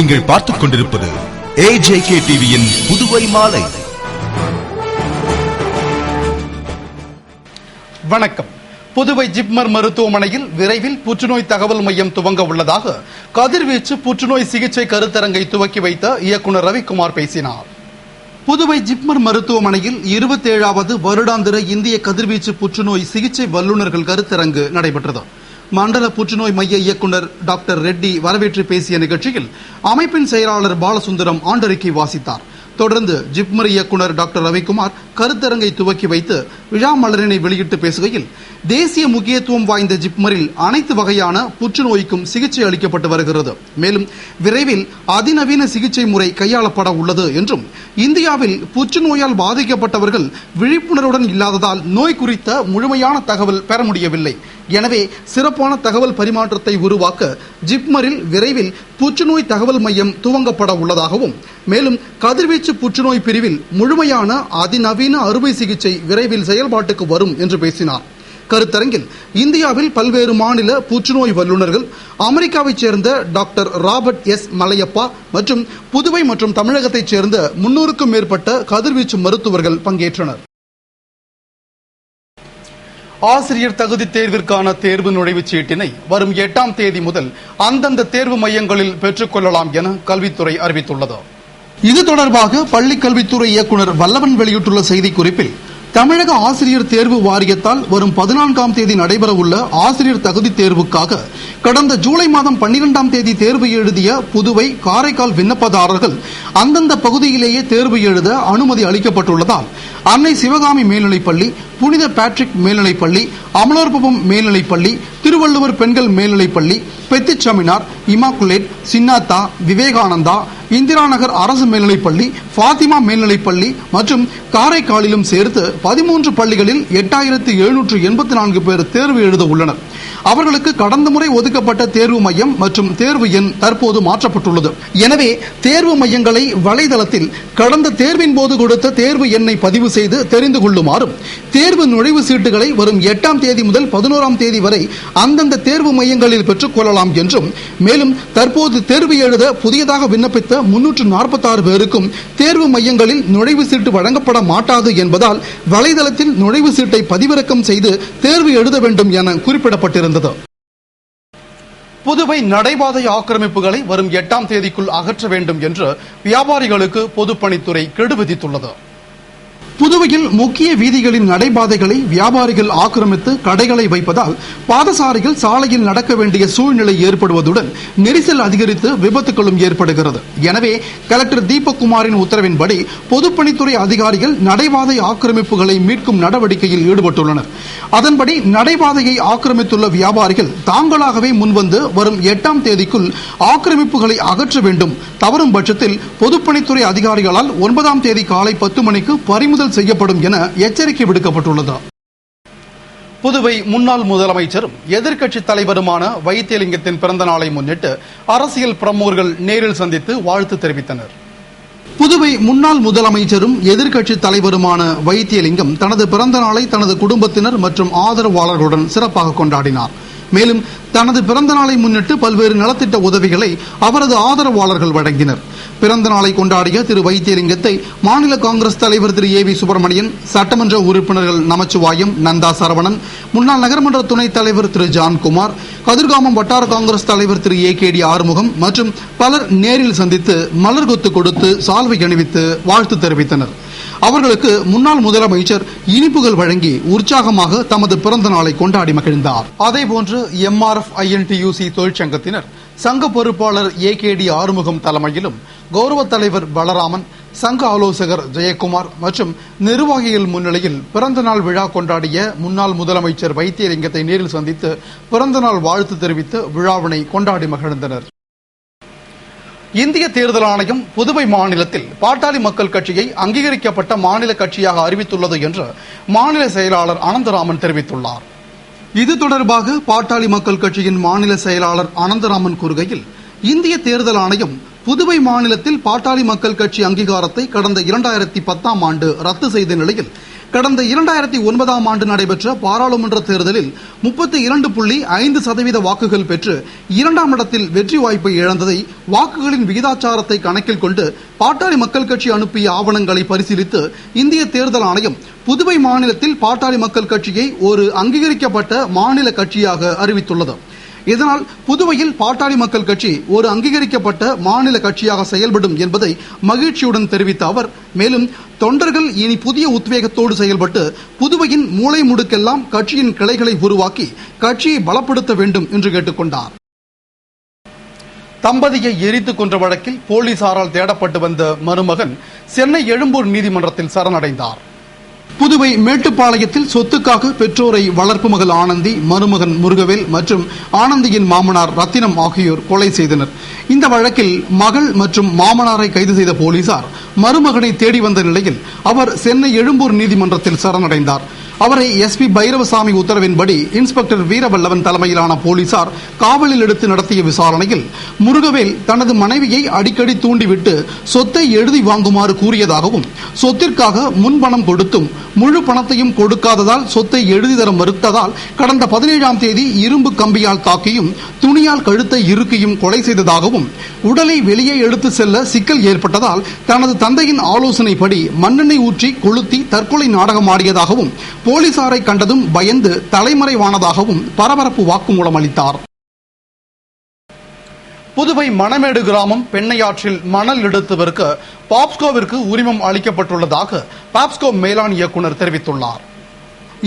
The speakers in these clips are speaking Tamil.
நீங்கள் பார்த்துக் கொண்டிருப்பது AJK டிவியின் புதுவை மாலை. வணக்கம். புதுவை ஜிப்மர் மருத்துவமனையில் விரைவில் புற்றுநோய் தகவல் மையம் துவங்க உள்ளதாக கதிர்வீச்சு புற்றுநோய் சிகிச்சை கருத்தரங்கை துவக்கி வைத்த இயக்குநர் ரவிக்குமார் பேசினார். புதுவை ஜிப்மர் மருத்துவமனையில் 27வது வருடாந்திர இந்திய கதிர்வீச்சு புற்றுநோய் சிகிச்சை வல்லுநர்கள் கருத்தரங்கு நடைபெற்றது. மண்டல புற்றுநோய் மைய இயக்குநர் டாக்டர் ரெட்டி வரவேற்று பேசிய நிகழ்ச்சியில் அமைப்பின் செயலாளர் பாலசுந்தரம் ஆண்டறிக்கை வாசித்தார். தொடர்ந்து ஜிப்மர் இயக்குநர் டாக்டர் ரவிக்குமார் கருத்தரங்கை துவக்கி வைத்து விழா மலரினை வெளியிட்டு பேசுகையில், தேசிய முக்கியத்துவம் வாய்ந்த ஜிப்மரில் அனைத்து வகையான புற்றுநோய்க்கும் சிகிச்சை அளிக்கப்பட்டு வருகிறது. மேலும் விரைவில் அதிநவீன சிகிச்சை முறை கையாளப்பட உள்ளது என்றும், இந்தியாவில் புற்றுநோயால் பாதிக்கப்பட்டவர்கள் விழிப்புணர்வுடன் இல்லாததால் நோய் குறித்த முழுமையான தகவல் பெற முடியவில்லை. எனவே சிறப்பான தகவல் பரிமாற்றத்தை உருவாக்க ஜிப்மரில் விரைவில் புற்றுநோய் தகவல் மையம் துவங்கப்பட உள்ளதாகவும், மேலும் கதிர்வீச்சு புற்றுநோய் பிரிவில் முழுமையான அதிநவீன அறுவை சிகிச்சை விரைவில் செயல்பாட்டுக்கு வரும் என்று பேசினார். கருத்தரங்கில் இந்தியாவில் பல்வேறு மாநில புற்றுநோய் வல்லுநர்கள், அமெரிக்காவைச் சேர்ந்த டாக்டர் ராபர்ட் எஸ் மலையப்பா மற்றும் புதுவை மற்றும் தமிழகத்தைச் சேர்ந்த 300க்கும் மேற்பட்ட கதிர்வீச்சு மருத்துவர்கள் பங்கேற்றனர். ஆசிரியர் தகுதி தேர்விற்கான தேர்வு நுழைவுச் சீட்டினை வரும் 8ஆம் தேதி முதல் அந்தந்த தேர்வு மையங்களில் பெற்றுக் கொள்ளலாம் என கல்வித்துறை அறிவித்துள்ளது. இது தொடர்பாக பள்ளிக் கல்வித்துறை இயக்குநர் வல்லவன் வெளியிட்டுள்ள செய்திக்குறிப்பில், தமிழக ஆசிரியர் தேர்வு வாரியத்தால் வரும் 14ஆம் தேதி நடைபெறவுள்ள ஆசிரியர் தகுதி தேர்வுக்காக கடந்த ஜூலை மாதம் 12ஆம் தேதி தேர்வு எழுதிய புதுவை, காரைக்கால் விண்ணப்பதாரர்கள் அந்தந்த பகுதியிலேயே தேர்வு எழுத அனுமதி அளிக்கப்பட்டுள்ளதால் அன்னை சிவகாமி மேல்நிலைப்பள்ளி, புனித பேட்ரிக் மேல்நிலைப்பள்ளி, அமலோற்பவம் மேல்நிலைப்பள்ளி, திருவள்ளுவர் பெண்கள் மேல்நிலைப்பள்ளி, பெத்திச்சமினார், இமாக்குலேட், சின்னாத்தா, விவேகானந்தா, இந்திரா நகர் அரசு மேல்நிலைப்பள்ளி, ஃபாத்திமா மேல்நிலைப்பள்ளி மற்றும் காரைக்காலிலும் சேர்த்து 13 பள்ளிகளில் 8784 பேர் தேர்வு எழுத உள்ளனர். அவர்களுக்கு கடந்த முறை ஒதுக்கப்பட்ட தேர்வு மையம் மற்றும் தேர்வு எண் தற்போது மாற்றப்பட்டுள்ளது. எனவே தேர்வு மையங்களை வலைதளத்தில் கடந்த தேர்வின் போது கொடுத்த தேர்வு எண்ணை பதிவு செய்து தெரிந்து கொள்ளுமாறும், தேர்வு நுழைவு சீட்டுகளை வரும் 8ஆம் தேதி முதல் 11ஆம் தேதி வரை அந்தந்த தேர்வு மையங்களில் பெற்றுக் கொள்ளலாம் என்றும், மேலும் தற்போது தேர்வு எழுத புதியதாக விண்ணப்பித்த 346 பேருக்கும் தேர்வு மையங்களில் நுழைவு சீட்டு வழங்கப்பட மாட்டாது என்பதால் வலைதளத்தில் நுழைவு சீட்டை பதிவிறக்கம் செய்து தேர்வு எழுத வேண்டும் என குறிப்பிடப்பட்டிருந்தது. புதுவை நடைபாதை ஆக்கிரமிப்புகளை வரும் 8ஆம் தேதிக்குள் அகற்ற வேண்டும் என்று வியாபாரிகளுக்கு பொதுப்பணித்துறை கெடு விதித்துள்ளது. புதுவையில் முக்கிய வீதிகளின் நடைபாதைகளை வியாபாரிகள் ஆக்கிரமித்து கடைகளை வைப்பதால் பாதசாரிகள் சாலையில் நடக்க வேண்டிய சூழ்நிலை ஏற்படுவதுடன் நெரிசல் அதிகரித்து விபத்துகளும் ஏற்படுகிறது. எனவே கலெக்டர் தீபக்குமாரின் உத்தரவின்படி பொதுப்பணித்துறை அதிகாரிகள் நடைபாதை ஆக்கிரமிப்புகளை மீட்கும் நடவடிக்கையில் ஈடுபட்டுள்ளனர். அதன்படி நடைபாதையை ஆக்கிரமித்துள்ள வியாபாரிகள் தாங்களாகவே முன்வந்து வரும் 8ஆம் தேதிக்குள் ஆக்கிரமிப்புகளை அகற்ற வேண்டும். தவறும் பட்சத்தில் பொதுப்பணித்துறை அதிகாரிகளால் 9ஆம் தேதி காலை 10 மணிக்கு பறிமுதல் செய்யப்படும் என எச்சரிக்கை விடுக்கப்பட்டுள்ளது. புதுவை முன்னாள் முதலமைச்சரும் எதிர்க்கட்சித் தலைவருமான வைத்தியலிங்கத்தின் பிறந்த நாளை முன்னிட்டு அரசியல் பிரமுகர்கள் நேரில் சந்தித்து வாழ்த்து தெரிவித்தனர். புதுவை முன்னாள் முதலமைச்சரும் எதிர்க்கட்சித் தலைவருமான வைத்தியலிங்கம் தனது பிறந்த நாளை தனது குடும்பத்தினர் மற்றும் ஆதரவாளர்களுடன் சிறப்பாக கொண்டாடினார். மேலும் தனது பிறந்த நாளை முன்னிட்டு பல்வேறு நலத்திட்ட உதவிகளை அவரது ஆதரவாளர்கள் வழங்கினர். பிறந்த நாளை கொண்டாடிய திரு வைத்தியலிங்கத்தை மாநில காங்கிரஸ் தலைவர் திரு ஏவி சுப்பிரமணியன், சட்டமன்ற உறுப்பினர்கள் நமச்சிவாயம், நந்தா சரவணன், முன்னாள் நகர்மன்ற துணைத் தலைவர் திரு ஜான்குமார், கதிர்காமம் வட்டார காங்கிரஸ் தலைவர் திரு ஏகேடி ஆறுமுகம் மற்றும் பலர் நேரில் சந்தித்து மலர் கொத்து கொடுத்து சால்வை அணிவித்து வாழ்த்து தெரிவித்தனர். அவர்களுக்கு முன்னாள் முதலமைச்சர் இனிப்புகள் வழங்கி உற்சாகமாக தமது பிறந்த நாளை கொண்டாடி மகிழ்ந்தார். அதேபோன்று MRF INTUC தொழிற்சங்கத்தினர் சங்க பொறுப்பாளர் ஏகேடி ஆறுமுகம் தலைமையிலும், கௌரவ தலைவர் பலராமன், சங்க ஆலோசகர் ஜெயக்குமார் மற்றும் நிர்வாகிகள் முன்னிலையில் பிறந்த நாள் விழா கொண்டாடிய முன்னாள் முதலமைச்சர் வைத்தியலிங்கத்தை நேரில் சந்தித்து பிறந்த நாள் வாழ்த்து தெரிவித்து விழாவினை கொண்டாடி மகிழ்ந்தனர். இந்திய தேர்தல் ஆணையம் புதுவை மாநிலத்தில் பாட்டாளி மக்கள் கட்சியை அங்கீகரிக்கப்பட்ட மாநில கட்சியாக அறிவித்துள்ளது என்று மாநில செயலாளர் அனந்தராமன் தெரிவித்துள்ளார். இது தொடர்பாக பாட்டாளி மக்கள் கட்சியின் மாநில செயலாளர் அனந்தராமன் கூறுகையில், இந்திய தேர்தல் ஆணையம் புதுவை மாநிலத்தில் பாட்டாளி மக்கள் கட்சி அங்கீகாரத்தை கடந்த 2010ஆம் ஆண்டு ரத்து செய்த நிலையில் கடந்த 2009ஆம் ஆண்டு நடைபெற்ற பாராளுமன்ற தேர்தலில் 32.5% வாக்குகள் பெற்று 2ஆம் இடத்தில் வெற்றி வாய்ப்பை இழந்ததை வாக்குகளின் விகிதாச்சாரத்தை கணக்கில் கொண்டு பாட்டாளி மக்கள் கட்சி அனுப்பிய ஆவணங்களை பரிசீலித்து இந்திய தேர்தல் ஆணையம் புதுவை மாநிலத்தில் பாட்டாளி மக்கள் கட்சியை ஒரு அங்கீகரிக்கப்பட்ட மாநில கட்சியாக அறிவித்துள்ளது. இதனால் புதுவையில் பாட்டாளி மக்கள் கட்சி ஒரு அங்கீகரிக்கப்பட்ட மாநில கட்சியாக செயல்படும் என்பதை மகிழ்ச்சியுடன் தெரிவித்த அவர், மேலும் தொண்டர்கள் இனி புதிய உத்வேகத்தோடு செயல்பட்டு புதுவையின் மூலை முடுக்கெல்லாம் கட்சியின் கிளைகளை உருவாக்கி கட்சியை பலப்படுத்த வேண்டும் என்று கேட்டுக்கொண்டார். தம்பதியை எரித்துக் கொன்ற வழக்கில் போலீசாரால் தேடப்பட்டு வந்த மருமகன் சென்னை எழும்பூர் நீதிமன்றத்தில் சரணடைந்தார். புதுவை மேட்டுப்பாளையத்தில் சொத்துக்காக பெற்றோரை வளர்ப்பு மகள் ஆனந்தி, மருமகன் முருகவேல் மற்றும் ஆனந்தியின் மாமனார் ரத்தினம் ஆகியோர் கொலை செய்தனர். இந்த வழக்கில் மகள் மற்றும் மாமனாரை கைது செய்த போலீசார் மருமகனை தேடி வந்த நிலையில் அவர் சென்னை எழும்பூர் நீதிமன்றத்தில் சரணடைந்தார். அவரை எஸ்பி பைரவசாமி உத்தரவின்படி இன்ஸ்பெக்டர் வீரவல்லவன் தலைமையிலான போலீசார் காவலில் எடுத்து நடத்திய விசாரணையில் முருகவேல் தனது மனைவியை அடிக்கடி தூண்டிவிட்டு சொத்தை எழுதி வாங்குமாறு கூறியதாகவும், சொத்திற்காக முன்பணம் கொடுத்தும் முழு பணத்தையும் கொடுக்காததால் சொத்தை எழுதி தர மறுத்ததால் கடந்த 17ஆம் தேதி இரும்பு கம்பியால் தாக்கியும் துணியால் கழுத்தை இறுக்கியும் கொலை செய்ததாகவும், உடலை வெளியே எடுத்து செல்ல சிக்கல் ஏற்பட்டதால் தனது தந்தையின் ஆலோசனைப்படி மண்ணெண்ணெய் ஊற்றி கொளுத்தி தற்கொலை நாடகம் ஆடியதாகவும், போலீசாரை கண்டதும் பயந்து தலைமறைவானதாகவும் பரபரப்பு வாக்குமூலம் அளித்தார். புதுவை மணமேடு கிராமம் பெண்ணையாற்றில் மணல் எடுத்து விற்க பாப்ஸ்கோவிற்கு உரிமம் அளிக்கப்பட்டுள்ளதாக பாப்ஸ்கோ மேலாண் இயக்குநர் தெரிவித்துள்ளார்.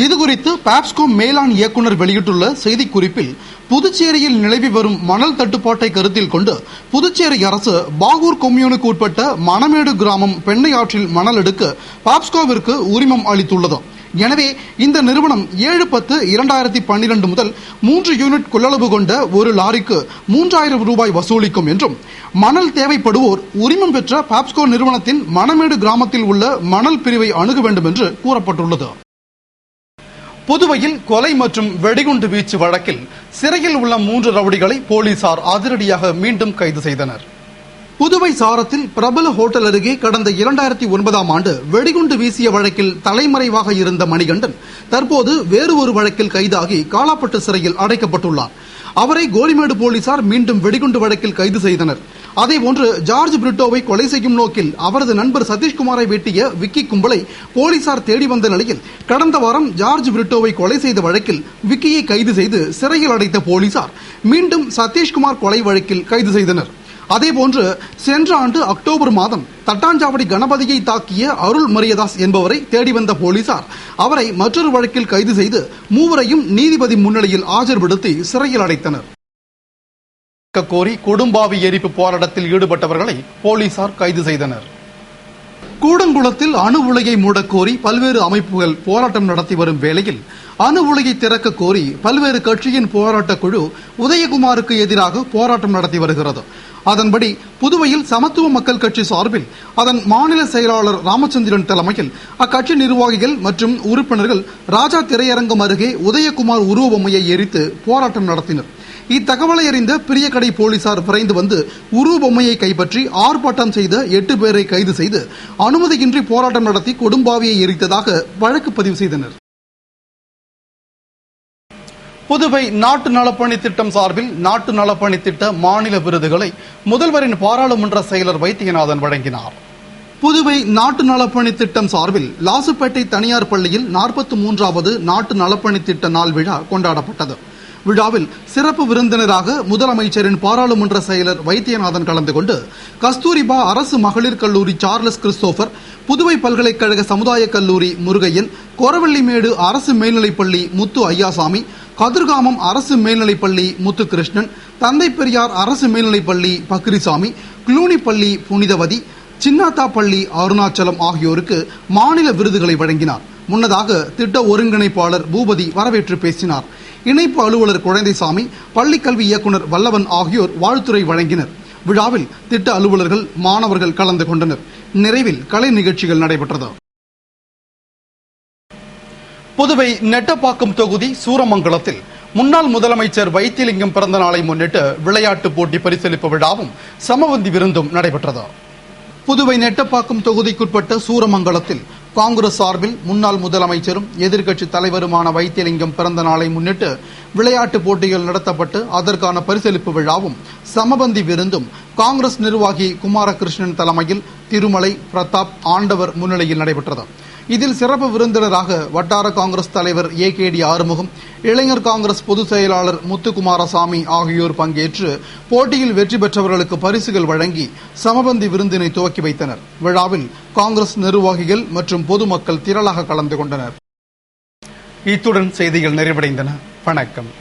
இதுகுறித்து பாப்ஸ்கோ மேலாண் இயக்குநர் வெளியிட்டுள்ள செய்திக்குறிப்பில், புதுச்சேரியில் நிலவி வரும் மணல் தட்டுப்பாட்டை கருத்தில் கொண்டு புதுச்சேரி அரசு பாகூர் கொம்யூனுக்கு உட்பட்ட மணமேடு கிராமம் பெண்ணையாற்றில் மணல் எடுக்க பாப்ஸ்கோவிற்கு உரிமம் அளித்துள்ளது. எனவே இந்த நிறுவனம் 7/10/2012 முதல் 3 யூனிட் கொள்ளளவு கொண்ட ஒரு லாரிக்கு 3000 ரூபாய் வசூலிக்கும் என்றும், மணல் தேவைப்படுவோர் உரிமம் பெற்ற பாப்ஸ்கோ நிறுவனத்தின் மணமேடு கிராமத்தில் உள்ள மணல் பிரிவை அணுக வேண்டும் என்று கூறப்பட்டுள்ளது. புதுவையில் கொலை மற்றும் வெடிகுண்டு வீச்சு வழக்கில் சிறையில் உள்ள 3 ரவுடிகளை போலீசார் அதிரடியாக மீண்டும் கைது செய்தனர். புதுவை சாரத்தில் பிரபல ஹோட்டல் அருகே கடந்த 2009ஆம் ஆண்டு வெடிகுண்டு வீசிய வழக்கில் தலைமறைவாக இருந்த மணிகண்டன் தற்போது வேறு ஒரு வழக்கில் கைதாகி காலாப்பட்டு சிறையில் அடைக்கப்பட்டுள்ளார். அவரை கோலிமேடு போலீசார் மீண்டும் வெடிகுண்டு வழக்கில் கைது செய்தனர். அதேபோன்று ஜார்ஜ் பிரிட்டோவை கொலை செய்யும் நோக்கில் அவரது நண்பர் சதீஷ்குமாரை வெட்டிய விக்கி கும்பலை போலீசார் தேடி வந்த நிலையில் கடந்த வாரம் ஜார்ஜ் பிரிட்டோவை கொலை செய்த வழக்கில் விக்கியை கைது செய்து சிறையில் அடைத்த போலீசார் மீண்டும் சதீஷ்குமார் கொலை வழக்கில் கைது செய்தனர். அதேபோன்று சென்ற ஆண்டு அக்டோபர் மாதம் தட்டாஞ்சாவடி கணபதியை தாக்கிய அருள் மரியதாஸ் என்பவரை தேடி வந்த போலீசார் அவரை மற்றொரு வழக்கில் கைது செய்து மூவரையும் நீதிபதி முன்னிலையில் ஆஜர்படுத்தி சிறையில் அடைத்தனர். கோரி கொடும்பாவி எரிப்பு போராட்டத்தில் ஈடுபட்டவர்களை போலீசார் கைது செய்தனர். கூடங்குளத்தில் அணு உலையை மூடக்கோரி பல்வேறு அமைப்புகள் போராட்டம் நடத்தி வரும் வேளையில் அணு உலையை திறக்க கோரி பல்வேறு கட்சியின் போராட்ட குழு உதயகுமாருக்கு எதிராக போராட்டம் நடத்தி வருகிறது. அதன்படி புதுவையில் சமத்துவ மக்கள் கட்சி சார்பில் அதன் மாநில செயலாளர் ராமச்சந்திரன் தலைமையில் அக்கட்சி நிர்வாகிகள் மற்றும் உறுப்பினர்கள் ராஜா திரையரங்கம் அருகே உதயகுமார் உருவ பொம்மையை எரித்து போராட்டம் நடத்தினர். இத்தகவலை அறிந்த பிரியக்கடை போலீசார் விரைந்து வந்து உருவ பொம்மையை கைப்பற்றி ஆர்ப்பாட்டம் செய்த 8 பேரை கைது செய்து அனுமதியின்றி போராட்டம் நடத்தி கொடும்பாவியை எரித்ததாக வழக்கு பதிவு செய்தனர். புதுவை நாட்டு நலப்பணி திட்டம் சார்பில் நாட்டு நலப்பணி திட்ட மாநில விருதுகளை முதல்வரின் பாராளுமன்ற செயலர் வைத்தியநாதன் வழங்கினார். புதுவை நாட்டு நலப்பணி திட்டம் சார்பில் லாசுப்பேட்டை தனியார் பள்ளியில் 43வது நாட்டு நலப்பணி திட்ட நாள் விழா கொண்டாடப்பட்டது. விழாவில் சிறப்பு விருந்தினராக முதலமைச்சரின் பாராளுமன்ற செயலர் வைத்தியநாதன் கலந்து கொண்டு கஸ்தூரிபா அரசு மகளிர் கல்லூரி சார்லஸ் கிறிஸ்டோபர், புதுவை பல்கலைக்கழக சமுதாய கல்லூரி முருகையன், கோரவள்ளிமேடு அரசு மேல்நிலைப்பள்ளி முத்து ஐயாசாமி, கதிர்காமம் அரசு மேல்நிலைப்பள்ளி முத்துகிருஷ்ணன், தந்தை பெரியார் அரசு மேல்நிலைப்பள்ளி பக்ரிசாமி, குளூனிப்பள்ளி புனிதவதி, சின்னாத்தாப்பள்ளி அருணாச்சலம் ஆகியோருக்கு மாநில விருதுகளை வழங்கினார். முன்னதாக திட்ட ஒருங்கிணைப்பாளர் பூபதி வரவேற்று பேசினார். இணைப்பு அலுவலர் குழந்தைசாமி, பள்ளிக்கல்வி இயக்குநர் வல்லவன் ஆகியோர் வாழ்த்துரை வழங்கினர். விழாவில் திட்ட அலுவலர்கள், மாணவர்கள் கலந்து கொண்டனர். நிறைவில் கலை நிகழ்ச்சிகள் நடைபெற்றது. புதுவை நெட்டப்பாக்கம் தொகுதி சூரமங்கலத்தில் முன்னாள் முதலமைச்சர் வைத்திலிங்கம் பிறந்த நாளை முன்னிட்டு விளையாட்டு போட்டி பரிசளிப்பு விழாவும் சமவந்தி விருந்தும் நடைபெற்றது. புதுவை நெட்டப்பாக்கம் தொகுதிக்குட்பட்ட சூரமங்கலத்தில் காங்கிரஸ் சார்பில் முன்னாள் முதலமைச்சரும் எதிர்க்கட்சி தலைவருமான வைத்தியலிங்கம் பிறந்த நாளை முன்னிட்டு விளையாட்டுப் போட்டிகள் நடத்தப்பட்டு அதற்கான பரிசளிப்பு விழாவும் சமபந்தி விருந்தும் காங்கிரஸ் நிர்வாகி குமாரகிருஷ்ணன் தலைமையில் திருமலை, பிரதாப், ஆண்டவர் முன்னிலையில் நடைபெற்றது. இதில் சிறப்பு விருந்தினராக வட்டார காங்கிரஸ் தலைவர் ஏகேடி ஆறுமுகம், இளைஞர் காங்கிரஸ் பொதுச் செயலாளர் முத்துக்குமாரசாமி ஆகியோர் பங்கேற்று போட்டியில் வெற்றி பெற்றவர்களுக்கு பரிசுகள் வழங்கி சமபந்தி விருந்தினை துவக்கி வைத்தனர். விழாவில் காங்கிரஸ் நிர்வாகிகள் மற்றும் பொதுமக்கள் திரளாக கலந்து கொண்டனர். இத்துடன் செய்திகள் நிறைவடைந்தன. வணக்கம்.